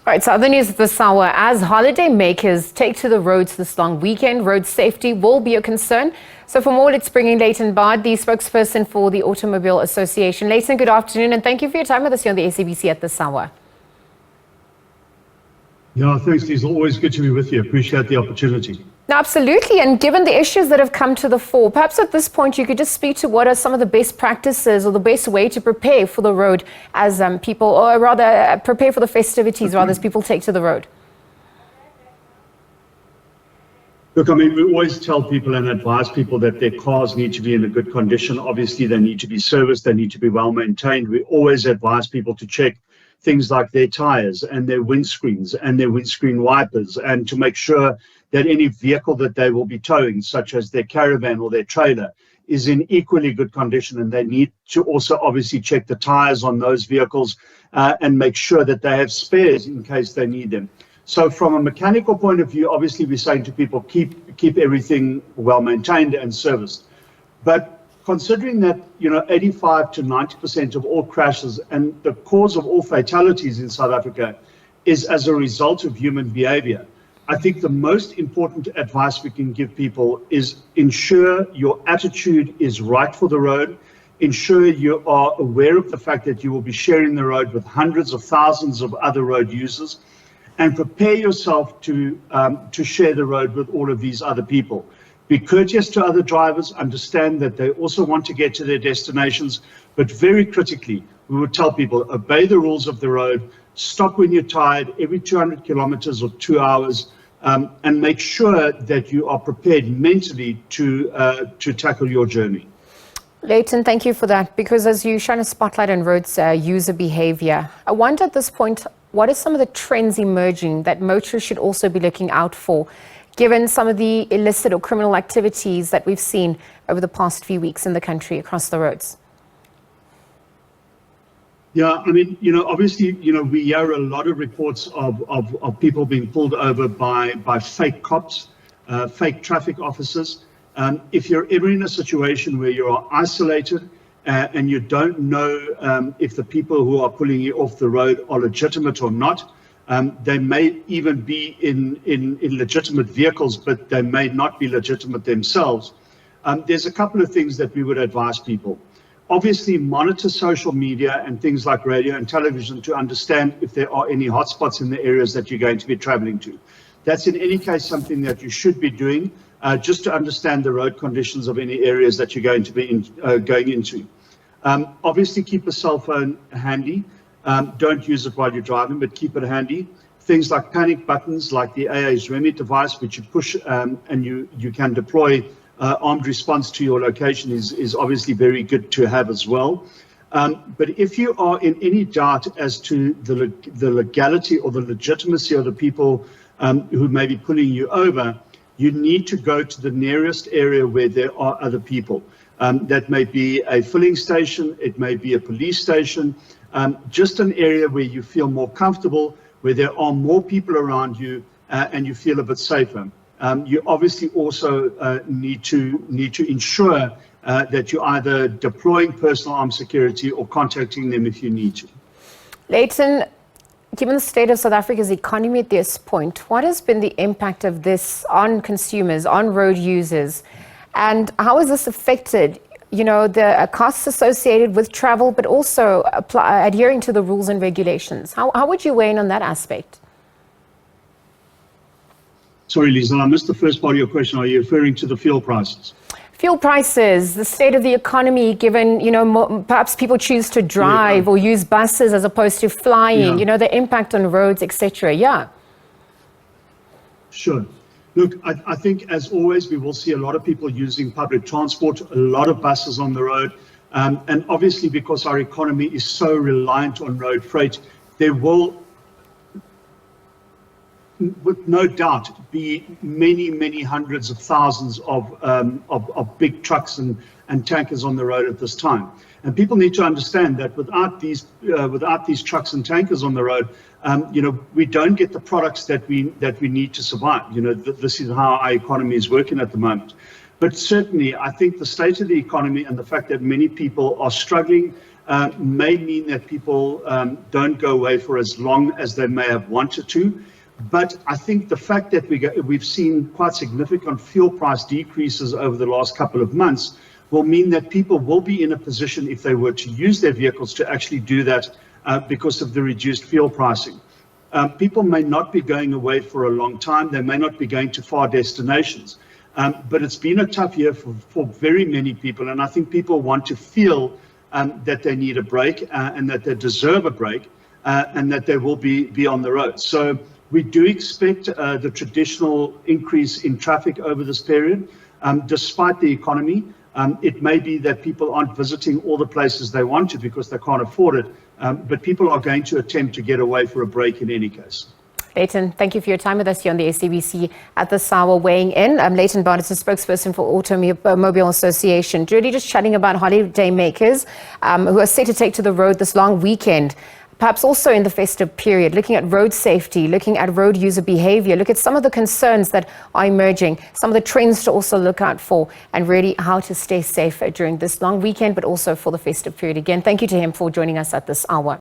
All right, so other news this hour. As holiday makers take to the roads this long weekend, road safety will be a concern. So for more, let's bring in Layton Beard, the spokesperson for the Automobile Association. Layton, good afternoon, and thank you for your time with us here on the SABC at this hour. Yeah, thanks, Lisa. Always good to be with you. Appreciate the opportunity. No, absolutely. And given the issues that have come to the fore, perhaps at this point you could just speak to what are some of the best practices or the best way to prepare for the road as people, or rather prepare for the festivities rather as people take to the road. Look, I mean, we always tell people and advise people that their cars need to be in a good condition. Obviously, they need to be serviced. They need to be well maintained. We always advise people to check things like their tires and their windscreens and their windscreen wipers, and to make sure that any vehicle that they will be towing, such as their caravan or their trailer, is in equally good condition. And they need to also obviously check the tires on those vehicles and make sure that they have spares in case they need them. So from a mechanical point of view, obviously we're saying to people, keep everything well maintained and serviced. But considering that, 85 to 90% of all crashes and the cause of all fatalities in South Africa is as a result of human behavior, I think the most important advice we can give people is ensure your attitude is right for the road. Ensure you are aware of the fact that you will be sharing the road with hundreds of thousands of other road users, and prepare yourself to share the road with all of these other people. Be courteous to other drivers, understand that they also want to get to their destinations, but very critically, we would tell people, obey the rules of the road, stop when you're tired every 200 kilometers or 2 hours, and make sure that you are prepared mentally to tackle your journey. Layton, thank you for that, because as you shine a spotlight on roads user behavior, I wonder at this point, what are some of the trends emerging that motorists should also be looking out for, given some of the illicit or criminal activities that we've seen over the past few weeks in the country across the roads? Yeah, I mean, obviously, we hear a lot of reports of people being pulled over by fake cops, fake traffic officers. If you're ever in a situation where you are isolated and you don't know if the people who are pulling you off the road are legitimate or not, they may even be in legitimate vehicles, but they may not be legitimate themselves. There's a couple of things that we would advise people. Obviously, monitor social media and things like radio and television to understand if there are any hotspots in the areas that you're going to be traveling to. That's in any case something that you should be doing, just to understand the road conditions of any areas that you're going to be going into. Obviously, keep a cell phone handy. Don't use it while you're driving, but keep it handy. Things like panic buttons, like the AA's remit device, which you push and you can deploy armed response to your location, is obviously very good to have as well. But if you are in any doubt as to the legality or the legitimacy of the people who may be pulling you over, you need to go to the nearest area where there are other people. That may be a filling station, it may be a police station, just an area where you feel more comfortable, where there are more people around you and you feel a bit safer. You obviously also need to ensure that you're either deploying personal armed security or contacting them if you need to. Layton, given the state of South Africa's economy at this point, what has been the impact of this on consumers, on road users, and how has this affected, the costs associated with travel, but also adhering to the rules and regulations? How would you weigh in on that aspect? Sorry, Lisa, I missed the first part of your question. Are you referring to the fuel prices? Fuel prices, the state of the economy, given, perhaps people choose to drive or use buses as opposed to flying, the impact on roads, etc. Yeah. Sure. Look, I think, as always, we will see a lot of people using public transport, a lot of buses on the road. And obviously, because our economy is so reliant on road freight, there will, with no doubt, be many hundreds of thousands of big trucks and tankers on the road at this time. And people need to understand that without these trucks and tankers on the road, we don't get the products that we need to survive. This is how our economy is working at the moment. But certainly, I think the state of the economy and the fact that many people are struggling may mean that people don't go away for as long as they may have wanted to. But I think the fact that we've seen quite significant fuel price decreases over the last couple of months will mean that people will be in a position, if they were to use their vehicles, to actually do that because of the reduced fuel pricing. People may not be going away for a long time. They may not be going to far destinations. But it's been a tough year for very many people. And I think people want to feel that they need a break and that they deserve a break and that they will be on the road. So we do expect the traditional increase in traffic over this period. Despite the economy, it may be that people aren't visiting all the places they want to because they can't afford it, but people are going to attempt to get away for a break in any case. Layton, thank you for your time with us here on the SABC at this hour, weighing in. Layton Beard is a spokesperson for Automobile Association. Really just chatting about holidaymakers who are set to take to the road this long weekend. Perhaps also in the festive period, looking at road safety, looking at road user behavior, look at some of the concerns that are emerging, some of the trends to also look out for, and really how to stay safe during this long weekend, but also for the festive period. Again, thank you to him for joining us at this hour.